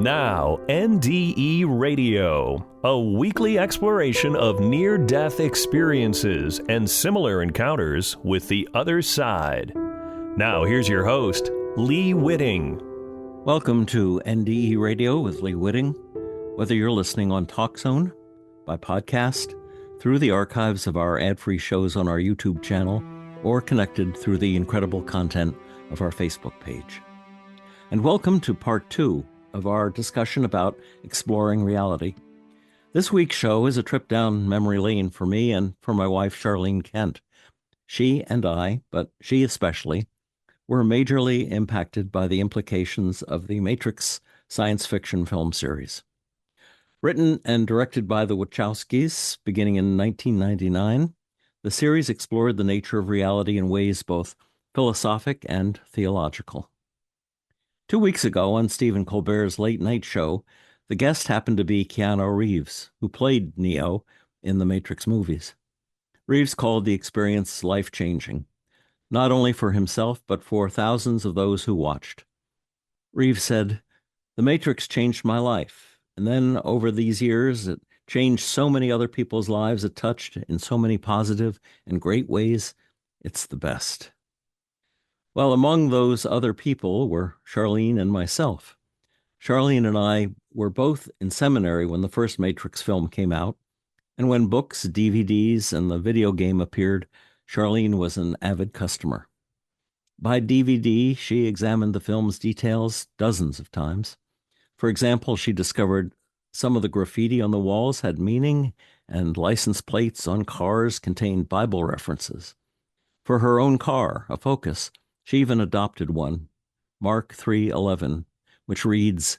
Now, NDE Radio, a weekly exploration of near-death experiences and similar encounters with the other side. Now, here's your host, Lee Witting. Welcome to NDE Radio with Lee Witting. Whether you're listening on TalkZone, by podcast, through the archives of our ad-free shows on our YouTube channel, or connected through the incredible content of our Facebook page. And welcome to part 2 of our discussion about exploring reality. This week's show is a trip down memory lane for me and for my wife, Charlene Kent. She and I, but she especially, were majorly impacted by the implications of the Matrix science fiction film series. Written and directed by the Wachowskis beginning in 1999, the series explored the nature of reality in ways both philosophic and theological. 2 weeks ago on Stephen Colbert's Late Night Show, the guest happened to be Keanu Reeves, who played Neo in the Matrix movies. Reeves called the experience life-changing, not only for himself, but for thousands of those who watched. Reeves said, "The Matrix changed my life, and then over these years, it changed so many other people's lives it touched in so many positive and great ways. It's the best." Well, among those other people were Charlene and myself. Charlene and I were both in seminary when the first Matrix film came out, and when books, DVDs, and the video game appeared, Charlene was an avid customer. By DVD, she examined the film's details dozens of times. For example, she discovered some of the graffiti on the walls had meaning, and license plates on cars contained Bible references. For her own car, a Focus, she even adopted one, Mark 3:11, which reads,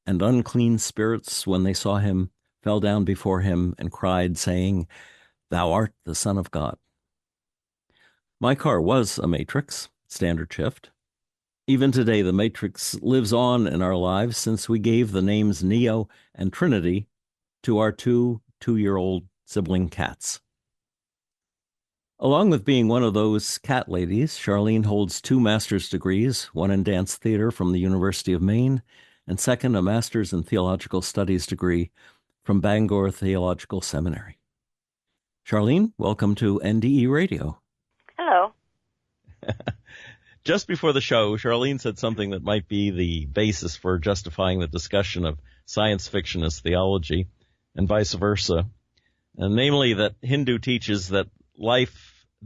"And unclean spirits, when they saw him, fell down before him and cried, saying, 'Thou art the Son of God.'" My car was a Matrix, standard shift. Even today, the Matrix lives on in our lives since we gave the names Neo and Trinity to our two-year-old sibling cats. Along with being one of those cat ladies, Charlene holds 2 master's degrees, one in dance theater from the University of Maine, and second, a master's in theological studies degree from Bangor Theological Seminary. Charlene, welcome to NDE Radio. Hello. Just before the show, Charlene said something that might be the basis for justifying the discussion of science fiction as theology, and vice versa, and namely that Hindu teaches that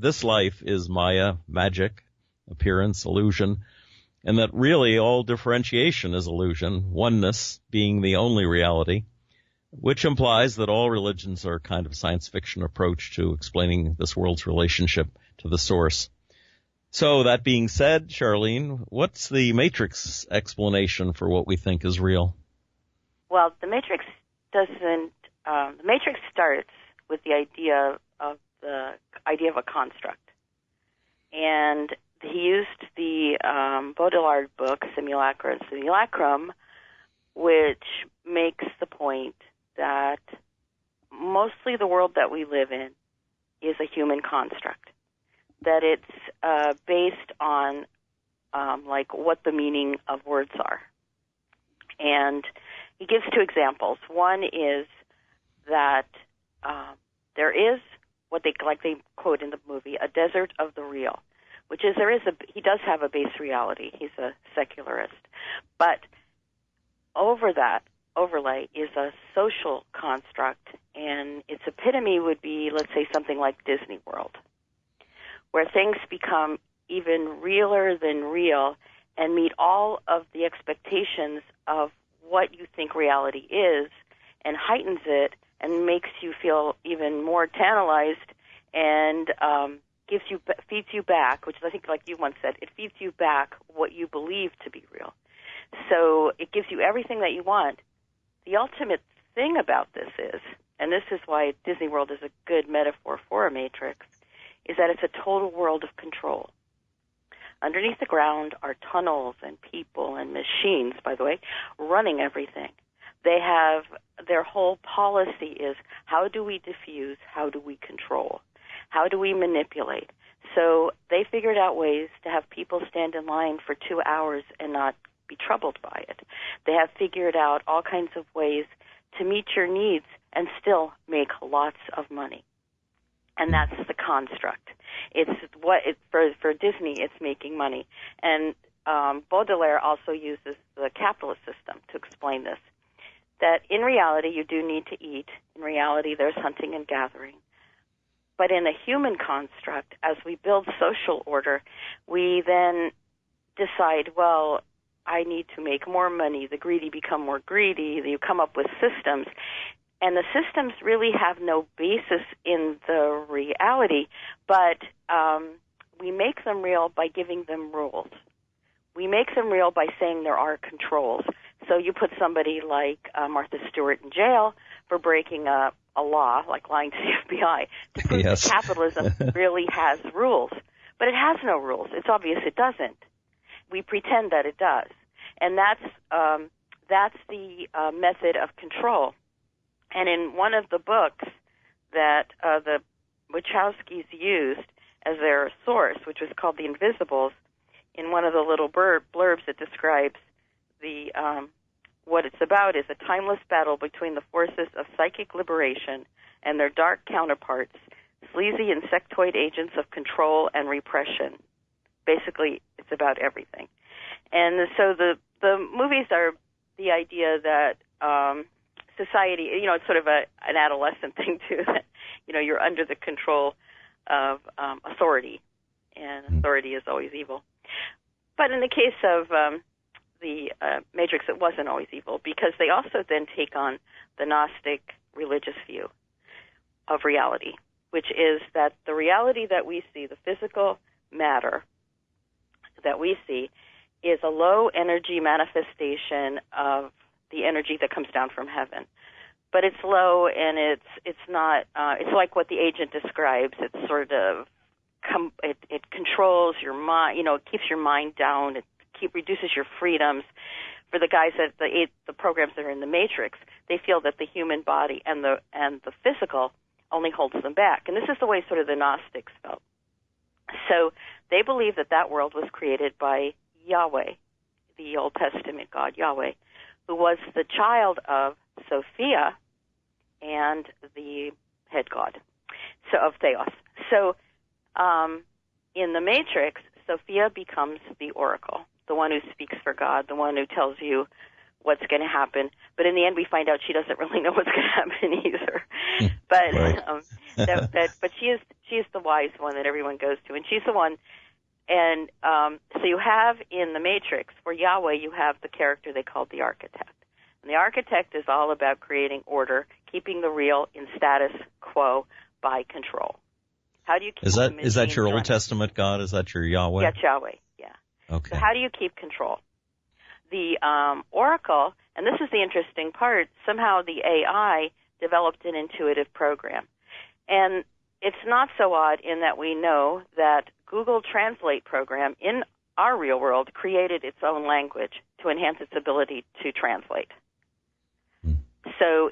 this life is Maya, magic, appearance, illusion, and that really all differentiation is illusion, oneness being the only reality, which implies that all religions are a kind of science fiction approach to explaining this world's relationship to the source. So that being said, Charlene, what's the Matrix explanation for what we think is real? Well, the Matrix starts with the idea of a construct. And he used the Baudrillard book, Simulacra and Simulacrum, which makes the point that mostly the world that we live in is a human construct, that it's based on what the meaning of words are. And he gives 2 examples. One is that there is what they quote in the movie, a desert of the real, which is he does have a base reality. He's a secularist. But over that overlay is a social construct, and its epitome would be, let's say, something like Disney World, where things become even realer than real and meet all of the expectations of what you think reality is and heightens it and makes you feel even more tantalized and feeds you back, which I think, like you once said, it feeds you back what you believe to be real. So it gives you everything that you want. The ultimate thing about this is, and this is why Disney World is a good metaphor for a Matrix, is that it's a total world of control. Underneath the ground are tunnels and people and machines, by the way, running everything. They have, their whole policy is, how do we diffuse, how do we control, how do we manipulate? So they figured out ways to have people stand in line for 2 hours and not be troubled by it. They have figured out all kinds of ways to meet your needs and still make lots of money. And that's the construct. For Disney, it's making money. And Baudelaire also uses the capitalist system to explain this, that in reality you do need to eat. In reality there's hunting and gathering. But in a human construct, as we build social order, we then decide, well, I need to make more money. The greedy become more greedy. You come up with systems. And the systems really have no basis in the reality, but we make them real by giving them rules. We make them real by saying there are controls. So you put somebody like Martha Stewart in jail for breaking a law, like lying to the FBI, to prove that capitalism really has rules. But it has no rules. It's obvious it doesn't. We pretend that it does. And that's the method of control. And in one of the books that the Wachowskis used as their source, which was called The Invisibles, in one of the little blurbs it describes the what it's about is a timeless battle between the forces of psychic liberation and their dark counterparts, sleazy insectoid agents of control and repression. Basically, it's about everything. And so the movies are the idea that society, it's sort of an adolescent thing too, that, you're under the control of authority, and authority is always evil. But in the case of the Matrix, it wasn't always evil, because they also then take on the Gnostic religious view of reality, which is that the reality that we see, the physical matter that we see, is a low energy manifestation of the energy that comes down from heaven. But it's low, and it's not. It's like what the agent describes. It's sort of it controls your mind. It keeps your mind down. It reduces your freedoms. For the guys that the programs that are in the Matrix, they feel that the human body and the physical only holds them back. And this is the way sort of the Gnostics felt. So they believe that world was created by Yahweh, the Old Testament God Yahweh, who was the child of Sophia and the head god, of Theos. So in the Matrix, Sophia becomes the oracle, the one who speaks for God, the one who tells you what's going to happen. But in the end, we find out she doesn't really know what's going to happen either. But right. But she is the wise one that everyone goes to, and she's the one. And so you have in the Matrix, for Yahweh, you have the character they called the architect. And the architect is all about creating order, keeping the real in status quo by control. How do you keep is that your Old Testament God? Is that your Yahweh? That's Yahweh, yeah. Okay. So how do you keep control? The Oracle, and this is the interesting part, somehow the AI developed an intuitive program. And it's not so odd in that we know that Google Translate program in our real world created its own language to enhance its ability to translate. So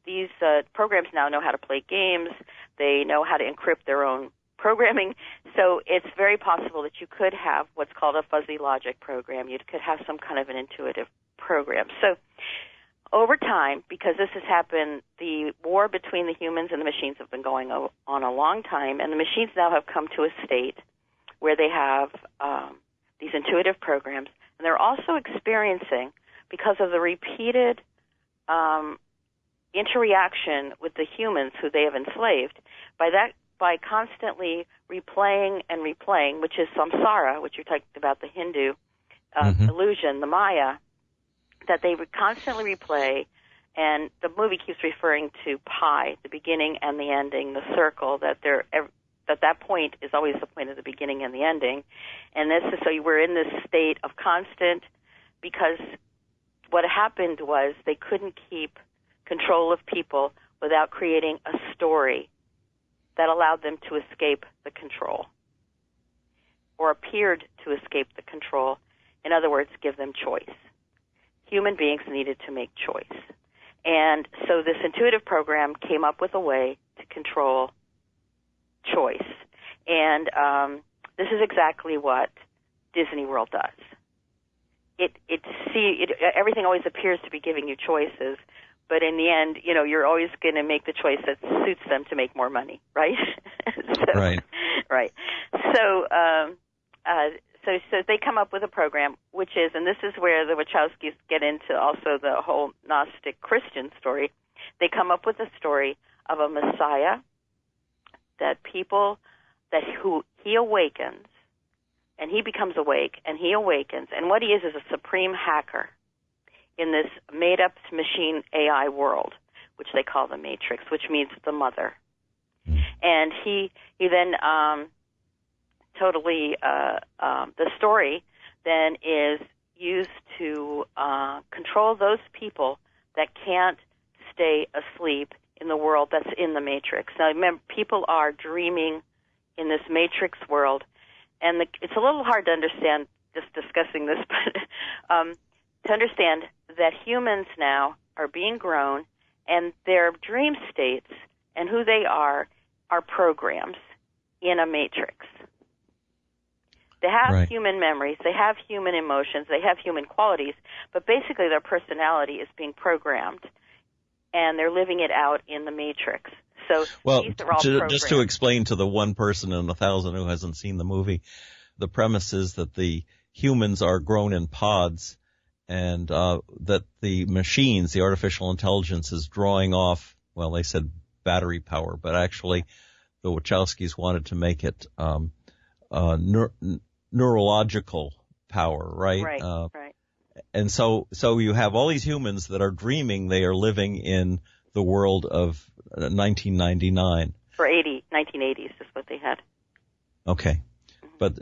these programs now know how to play games. They know how to encrypt their own programming. So it's very possible that you could have what's called a fuzzy logic program. You could have some kind of an intuitive program. So over time, because this has happened, the war between the humans and the machines have been going on a long time, and the machines now have come to a state where they have these intuitive programs, and they're also experiencing, because of the repeated interaction with the humans who they have enslaved, by constantly replaying and replaying, which is samsara, which you talked about, the Hindu illusion, the Maya, that they would constantly replay, and the movie keeps referring to pi, the beginning and the ending, the circle, that point is always the point of the beginning and the ending. And this is, so we're in this state of constant, because what happened was they couldn't keep control of people without creating a story that allowed them to escape the control, or appeared to escape the control. In other words, give them choice. Human beings needed to make choice. And so this intuitive program came up with a way to control choice. And this is exactly what Disney World does. everything always appears to be giving you choices, but in the end, you're always going to make the choice that suits them to make more money, right? Right. Right. So they come up with a program, which is, and this is where the Wachowskis get into also the whole Gnostic Christian story. They come up with a story of a Messiah who he awakens, and he becomes awake, and he awakens, and what he is a supreme hacker in this made-up machine AI world, which they call the Matrix, which means the mother. And he then the story then is used to control those people that can't stay asleep in the world that's in the Matrix. Now, remember, people are dreaming in this Matrix world, and it's a little hard to understand just discussing this, but to understand that humans now are being grown, and their dream states and who they are programs in a matrix. They have human memories, they have human emotions, they have human qualities, but basically their personality is being programmed, and they're living it out in the matrix. So these are all programs. Just to explain to the one person in 1,000 who hasn't seen the movie, the premise is that the humans are grown in pods, and that the machines, the artificial intelligence, is drawing off, well, they said battery power, but actually the Wachowskis wanted to make it neurological power, right? Right. And so you have all these humans that are dreaming they are living in the world of 1999. 1980s is what they had. Okay. But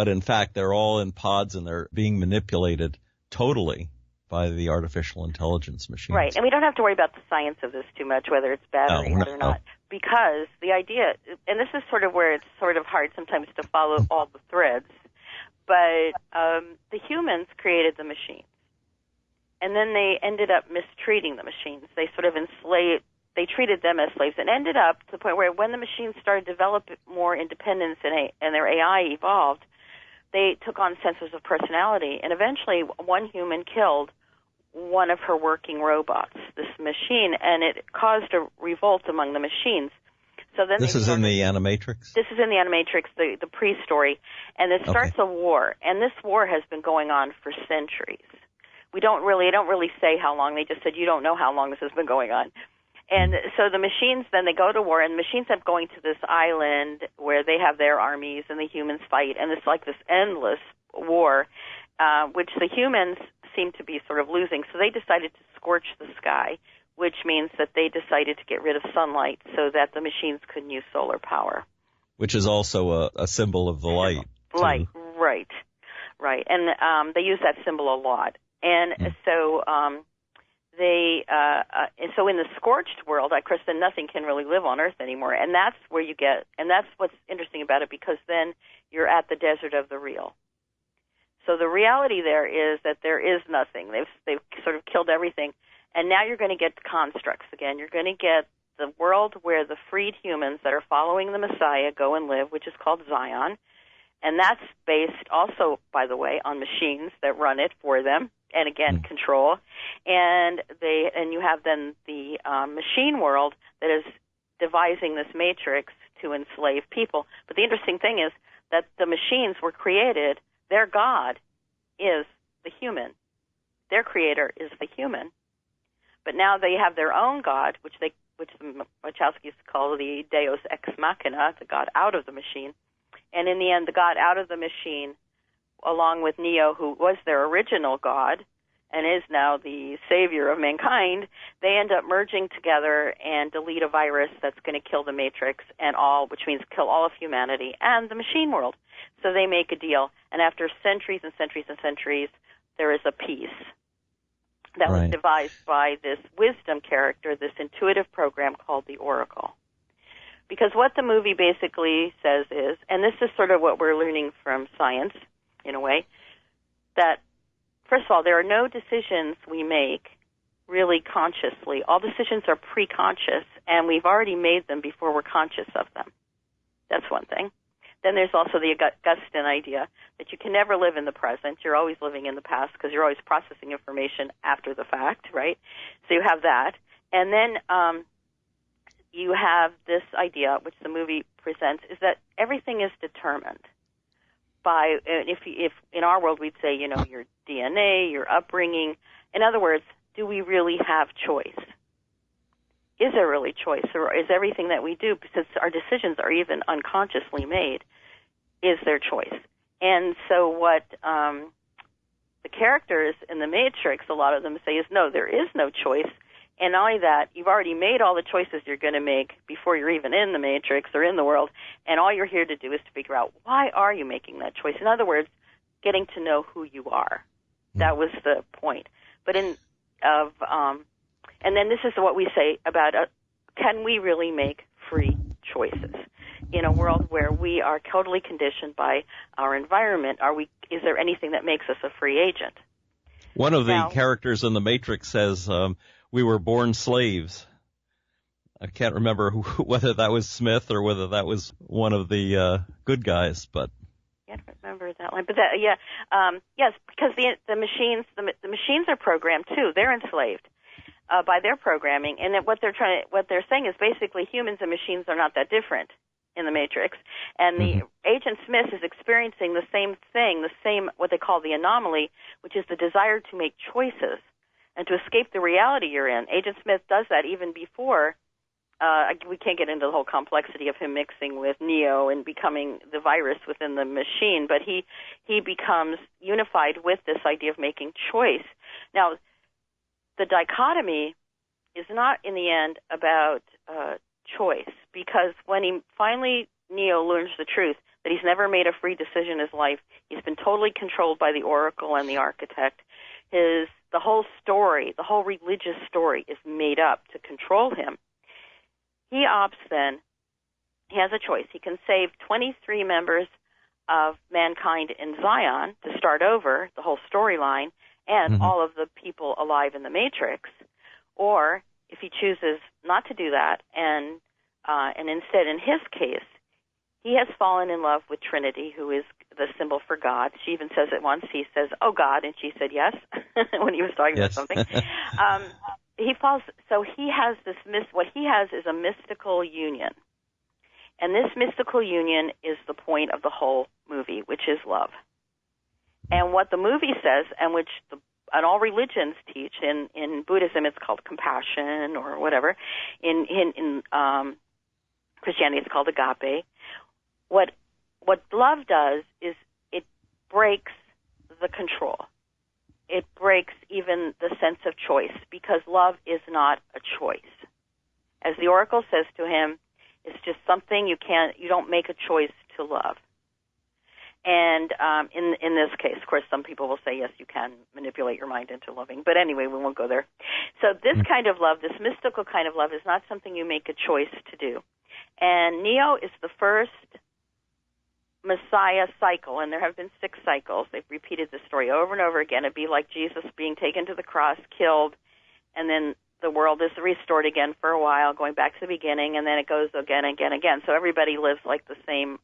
in fact, they're all in pods, and they're being manipulated totally by the artificial intelligence machines. Right, and we don't have to worry about the science of this too much, whether it's battery or not, because the idea, and this is sort of where it's sort of hard sometimes to follow all the threads, but the humans created the machines, and then they ended up mistreating the machines. They sort of they treated them as slaves, and ended up to the point where when the machines started to develop more independence and their AI evolved, they took on senses of personality, and eventually one human killed one of her working robots, this machine, and it caused a revolt among the machines. So then this is in the Animatrix? This is in the Animatrix, the pre-story, and it starts a war, and this war has been going on for centuries. They don't really say how long. They just said, you don't know how long this has been going on. And so the machines, then they go to war, and the machines end up going to this island where they have their armies and the humans fight, and it's like this endless war, which the humans seem to be sort of losing. So they decided to scorch the sky, which means that they decided to get rid of sunlight so that the machines couldn't use solar power. Which is also a symbol of the light. Light, right. And they use that symbol a lot. And so so in the scorched world, of course, then nothing can really live on Earth anymore, and that's where you get, and that's what's interesting about it, because then you're at the desert of the real. So the reality there is that there is nothing. They've sort of killed everything, and now you're going to get constructs again. You're going to get the world where the freed humans that are following the Messiah go and live, which is called Zion, and that's based also, by the way, on machines that run it for them. And again, control, and you have then the machine world that is devising this matrix to enslave people. But the interesting thing is that the machines were created. Their God is the human. Their creator is the human. But now they have their own God, which the Wachowskis call the Deus ex machina, the God out of the machine. And in the end, the God out of the machine, along with Neo, who was their original God and is now the savior of mankind, they end up merging together and delete a virus that's going to kill the Matrix which means kill all of humanity and the machine world. So they make a deal, and after centuries and centuries and centuries, there is a peace that was devised by this wisdom character, this intuitive program called the Oracle. Because what the movie basically says is, and this is sort of what we're learning from science, in a way, that, first of all, there are no decisions we make really consciously. All decisions are pre-conscious, and we've already made them before we're conscious of them. That's one thing. Then there's also the Augustine idea that you can never live in the present. You're always living in the past because you're always processing information after the fact, right? So you have that. And then you have this idea, which the movie presents, is that everything is determined by, if in our world we'd say, you know, your DNA, your upbringing. In other words, do we really have choice? Is there really choice, or is everything that we do, because our decisions are even unconsciously made, is there choice? And so what the characters in the Matrix, a lot of them say, is no, there is no choice. And not only that, you've already made all the choices you're going to make before you're even in the Matrix or in the world, and all you're here to do is to figure out, why are you making that choice? In other words, getting to know who you are. That was the point. But and then this is what we say about, can we really make free choices? In a world where we are totally conditioned by our environment, is there anything that makes us a free agent? One of the characters in the Matrix says, we were born slaves. I can't remember whether that was Smith or whether that was one of the good guys, but I can't remember that one. But yes, because the machines are programmed too. They're enslaved by their programming, and what they're saying is basically humans and machines are not that different in the Matrix. And the Agent Smith is experiencing the same thing, the same what they call the anomaly, which is the desire to make choices and to escape the reality you're in. Agent Smith does that even before. We can't get into the whole complexity of him mixing with Neo and becoming the virus within the machine, but he becomes unified with this idea of making choice. Now, the dichotomy is not in the end about choice, because when Neo learns the truth that he's never made a free decision in his life, he's been totally controlled by the Oracle and the Architect. The whole story, the whole religious story, is made up to control him. He opts then, he has a choice. He can save 23 members of mankind in Zion to start over the whole storyline and all of the people alive in the Matrix, or if he chooses not to do that and instead, in his case, he has fallen in love with Trinity, who is the symbol for God. She even says it once. He says, "Oh God," and she said yes when he was talking about something. He falls. So he has this. What he has is a mystical union, and this mystical union is the point of the whole movie, which is love. And what the movie says, and which and all religions teach, in Buddhism it's called compassion or whatever. In Christianity it's called agape. What love does is it breaks the control. It breaks even the sense of choice, because love is not a choice. As the Oracle says to him, it's just something you don't make a choice to love. And in this case, of course, some people will say, yes, you can manipulate your mind into loving. But anyway, we won't go there. So this kind of love, this mystical kind of love, is not something you make a choice to do. And Neo is the first Messiah cycle, and there have been 6 cycles. They've repeated the story over and over again. It'd be like Jesus being taken to the cross, killed, and then the world is restored again for a while, going back to the beginning, and then it goes again, again. So everybody lives like the same,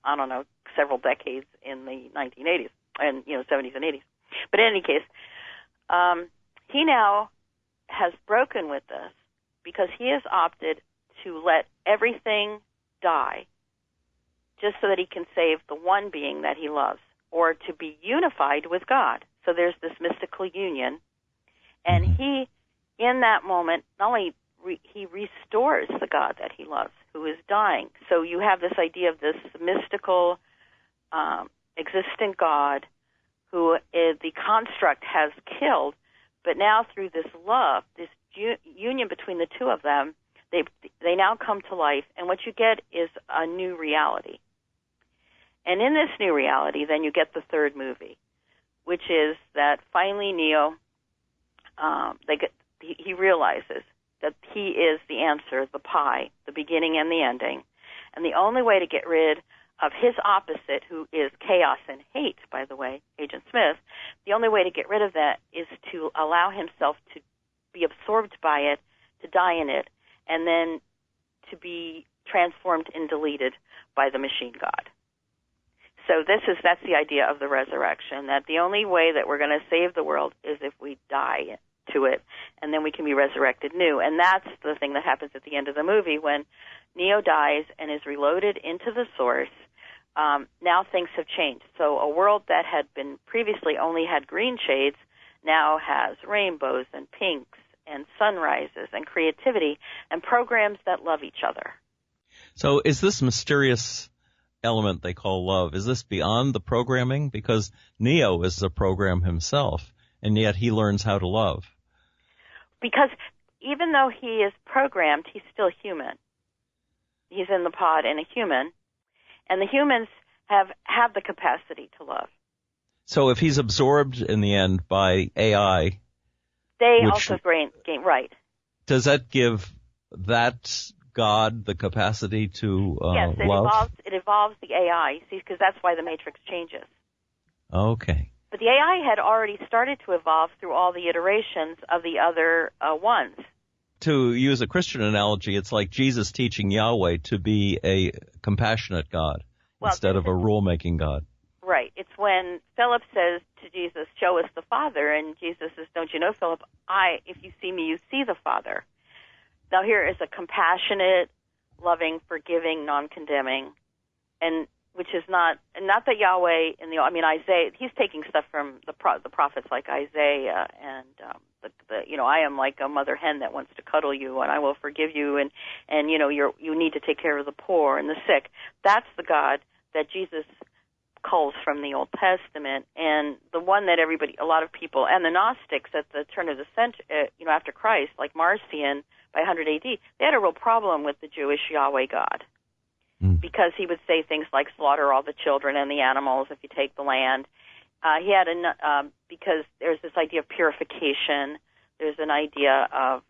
several decades in the 1980s and 70s and 80s. But in any case, he now has broken with this because he has opted to let everything die just so that he can save the one being that he loves, or to be unified with God. So there's this mystical union, and he, in that moment, not only he restores the God that he loves, who is dying. So you have this idea of this mystical, existent God who the construct has killed, but now through this love, this union between the two of them, they now come to life, and what you get is a new reality. And in this new reality, then you get the third movie, which is that finally Neo, he realizes that he is the answer, the pie, the beginning and the ending. And the only way to get rid of his opposite, who is chaos and hate, by the way, Agent Smith, the only way to get rid of that is to allow himself to be absorbed by it, to die in it, and then to be transformed and deleted by the machine god. So that's the idea of the resurrection, that the only way that we're going to save the world is if we die to it, and then we can be resurrected new. And that's the thing that happens at the end of the movie when Neo dies and is reloaded into the source. Now things have changed. So a world that had been previously only had green shades now has rainbows and pinks and sunrises and creativity and programs that love each other. So is this mysterious element they call love, is this beyond the programming? Because Neo is a program himself, and yet he learns how to love. Because even though he is programmed, he's still human. He's in the pod and a human, and the humans have the capacity to love. So if he's absorbed in the end by AI, they also gain right. Does that give that God the capacity to yes, love? It evolves the AI, see, because that's why the Matrix changes. Okay. But the AI had already started to evolve through all the iterations of the other ones. To use a Christian analogy, it's like Jesus teaching Yahweh to be a compassionate God instead of a rule-making God. Right. It's when Philip says to Jesus, "Show us the Father," and Jesus says, "Don't you know, Philip, if you see me, you see the Father." Now here is a compassionate, loving, forgiving, non-condemning, and which is not that Yahweh Isaiah. He's taking stuff from the prophets like Isaiah and I am like a mother hen that wants to cuddle you, and I will forgive you, and you need to take care of the poor and the sick. That's the God that Jesus calls from the Old Testament, and the one that a lot of people, and the Gnostics at the turn of the century, after Christ, like Marcion by 100 AD, they had a real problem with the Jewish Yahweh God, because he would say things like slaughter all the children and the animals if you take the land. He had because there's this idea of purification, there's an idea of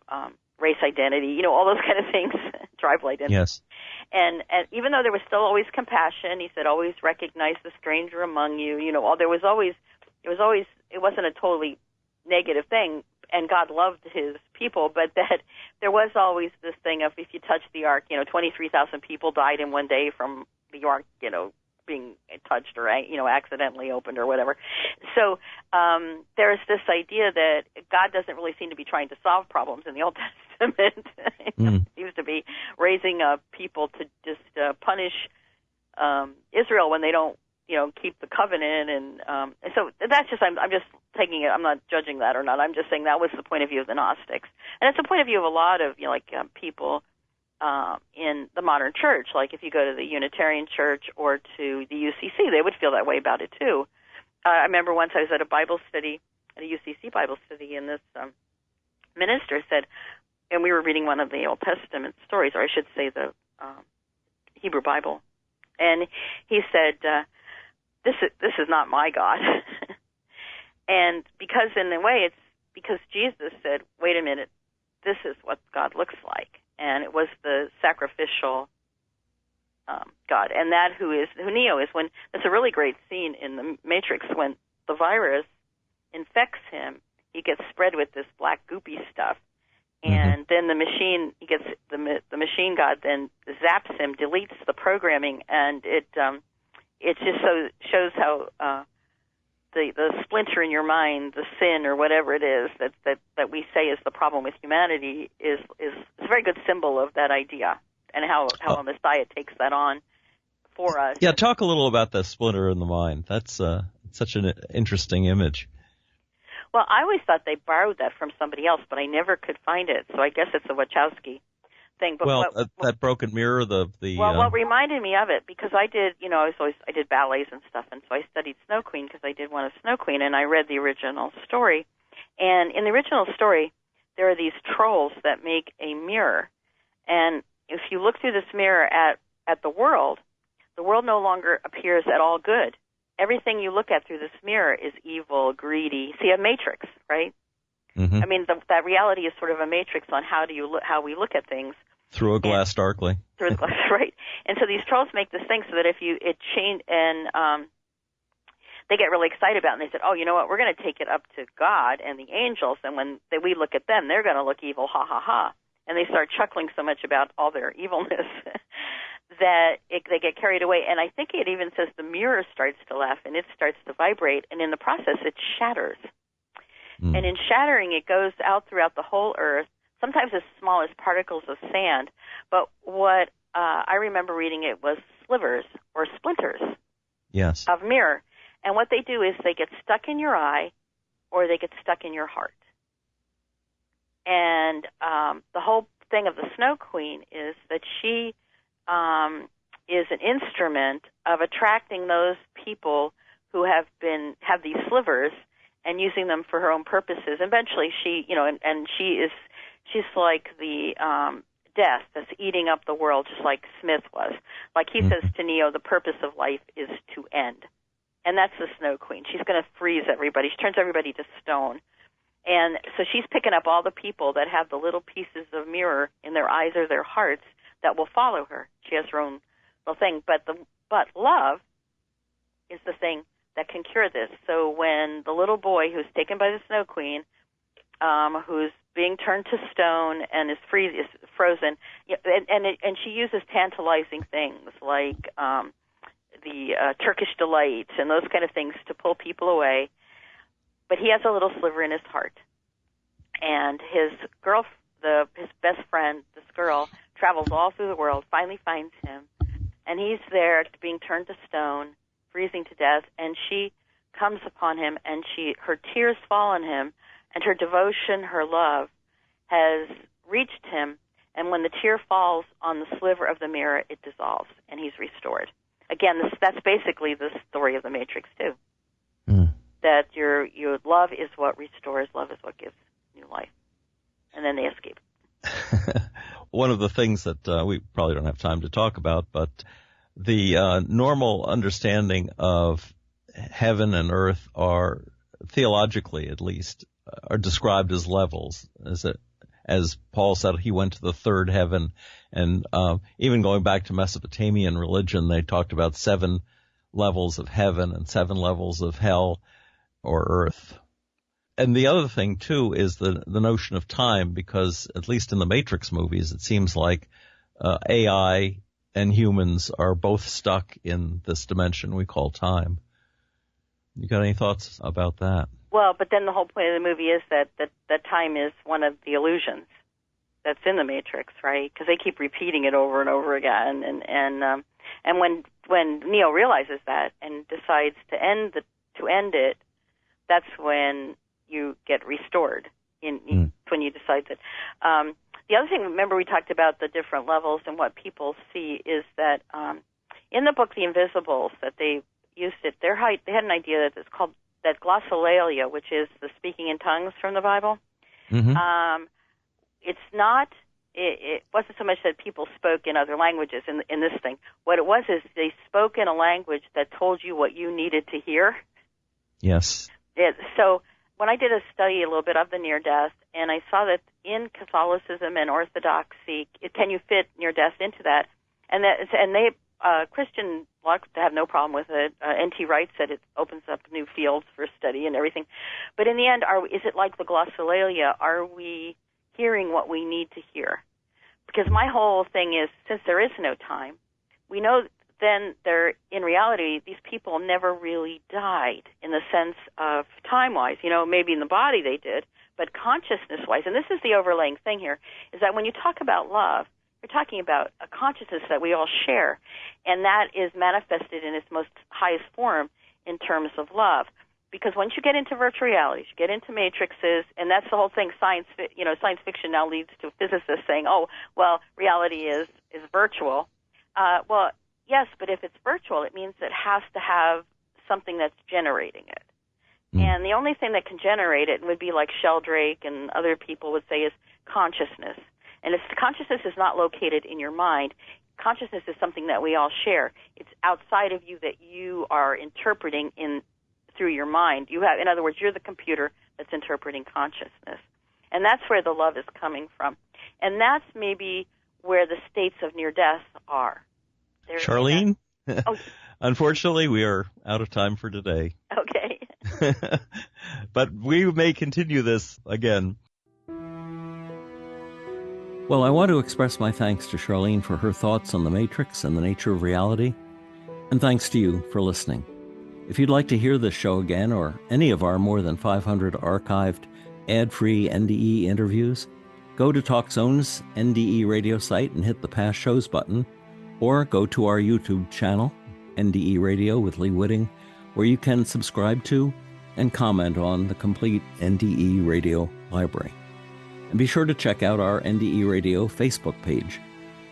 race identity, all those kind of things, tribal identity. Yes. And even though there was still always compassion, he said, always recognize the stranger among you. It wasn't a totally negative thing, and God loved his people, but that there was always this thing of if you touch the ark, 23,000 people died in one day from the ark, being touched or, accidentally opened or whatever. So there's this idea that God doesn't really seem to be trying to solve problems in the Old Testament. He seems to be raising up people to just punish Israel when they don't, keep the covenant. And so that's just, I'm just taking it, I'm not judging that or not. I'm just saying that was the point of view of the Gnostics. And it's the point of view of a lot of, people in the modern church. Like if you go to the Unitarian Church or to the UCC, they would feel that way about it too. I remember once I was at a Bible study, at a UCC Bible study, and this minister said, and we were reading one of the Old Testament stories, or I should say the Hebrew Bible, and he said, this is not my God. And because in a way it's because Jesus said, wait a minute, this is what God looks like. And it was the sacrificial God, and that who Neo is. When it's a really great scene in the Matrix when the virus infects him, he gets spread with this black goopy stuff, and then the machine, he gets the machine God then zaps him, deletes the programming, and it just shows how the splinter in your mind, the sin or whatever it is that we say is the problem with humanity is a very good symbol of that idea, and how a Messiah takes that on for us. Yeah, talk a little about the splinter in the mind. That's such an interesting image. Well, I always thought they borrowed that from somebody else, but I never could find it, so I guess it's a Wachowski thing. But that broken mirror, what reminded me of it, because I did, I did ballets and stuff, and so I studied Snow Queen because I did want a Snow Queen, and I read the original story. And in the original story, there are these trolls that make a mirror, and if you look through this mirror at the world no longer appears at all good. Everything you look at through this mirror is evil, greedy. See, a matrix, right? I mean, that reality is sort of a matrix on how we look at things. Through a glass darkly. Through the glass, right. And so these trolls make this thing so that if it change, and they get really excited about it, and they said, oh, you know what, we're going to take it up to God and the angels, and when we look at them, they're going to look evil, ha, ha, ha. And they start chuckling so much about all their evilness that they get carried away. And I think it even says the mirror starts to laugh, and it starts to vibrate, and in the process it shatters. And in shattering, it goes out throughout the whole earth, sometimes as small as particles of sand. But what I remember reading, it was slivers or splinters of mirror. And what they do is they get stuck in your eye or they get stuck in your heart. And the whole thing of the Snow Queen is that she is an instrument of attracting those people who have these slivers and using them for her own purposes. Eventually, she's like the death that's eating up the world, just like Smith was. Like he says to Neo, the purpose of life is to end. And that's the Snow Queen. She's going to freeze everybody. She turns everybody to stone. And so she's picking up all the people that have the little pieces of mirror in their eyes or their hearts that will follow her. She has her own little thing. But love is the thing that can cure this. So when the little boy who's taken by the Snow Queen, who's being turned to stone and is frozen, and she uses tantalizing things like the Turkish delight and those kind of things to pull people away. But he has a little sliver in his heart, and his best friend, this girl, travels all through the world, finally finds him, and he's there being turned to stone, freezing to death, and she comes upon him, and her tears fall on him, and her devotion, her love, has reached him, and when the tear falls on the sliver of the mirror, it dissolves, and he's restored. Again, that's basically the story of the Matrix, too. That your love is what restores, love is what gives new life. And then they escape. One of the things that we probably don't have time to talk about, but the normal understanding of heaven and earth are, theologically at least, are described as levels. As Paul said, he went to the third heaven. And even going back to Mesopotamian religion, they talked about 7 levels of heaven and 7 levels of hell or earth. And the other thing, too, is the notion of time, because at least in the Matrix movies, it seems like AI and humans are both stuck in this dimension we call time. You got any thoughts about that? Well, but then the whole point of the movie is that time is one of the illusions that's in the Matrix, right? Because they keep repeating it over and over again. And when Neo realizes that and decides to end it, that's when you get restored. When you decide that. The other thing, remember we talked about the different levels and what people see, is that in the book The Invisibles, that they used it. They had an idea that it's called that glossolalia, which is the speaking in tongues from the Bible. It's not. It wasn't so much that people spoke in other languages in this thing. What it was is they spoke in a language that told you what you needed to hear. Yes. So when I did a study a little bit of the near-death, and I saw that in Catholicism and Orthodoxy, can you fit near-death into that? And they Christian lots have no problem with it. N.T. Wright said it opens up new fields for study and everything. But in the end, is it like the glossolalia? Are we hearing what we need to hear? Because my whole thing is, since there is no time, we know then in reality, these people never really died in the sense of time-wise. Maybe in the body they did, but consciousness-wise, and this is the overlaying thing here, is that when you talk about love, you're talking about a consciousness that we all share, and that is manifested in its most highest form in terms of love. Because once you get into virtual realities, you get into matrices, and that's the whole thing. Science fiction now leads to physicists saying, "Oh, well, reality is virtual." Well, yes, but if it's virtual, it means it has to have something that's generating it. And the only thing that can generate it would be like Sheldrake and other people would say is consciousness. And if the consciousness is not located in your mind, consciousness is something that we all share. It's outside of you that you are interpreting through your mind. In other words, you're the computer that's interpreting consciousness. And that's where the love is coming from. And that's maybe where the states of near death are. Charlene? Unfortunately, we are out of time for today. Okay. But we may continue this again. Well, I want to express my thanks to Charlene for her thoughts on the Matrix and the nature of reality, and thanks to you for listening. If you'd like to hear this show again or any of our more than 500 archived, ad-free NDE interviews, go to TalkZone's NDE Radio site and hit the Past Shows button, or go to our YouTube channel, NDE Radio with Lee Witting, where you can subscribe to and comment on the complete NDE Radio library. And be sure to check out our NDE Radio Facebook page.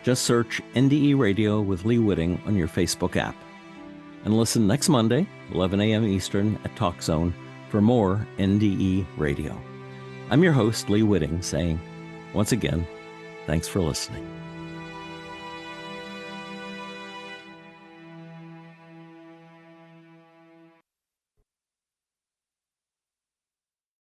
Just search NDE Radio with Lee Witting on your Facebook app. And listen next Monday, 11 a.m. Eastern at TalkZone for more NDE Radio. I'm your host, Lee Witting, saying, once again, thanks for listening.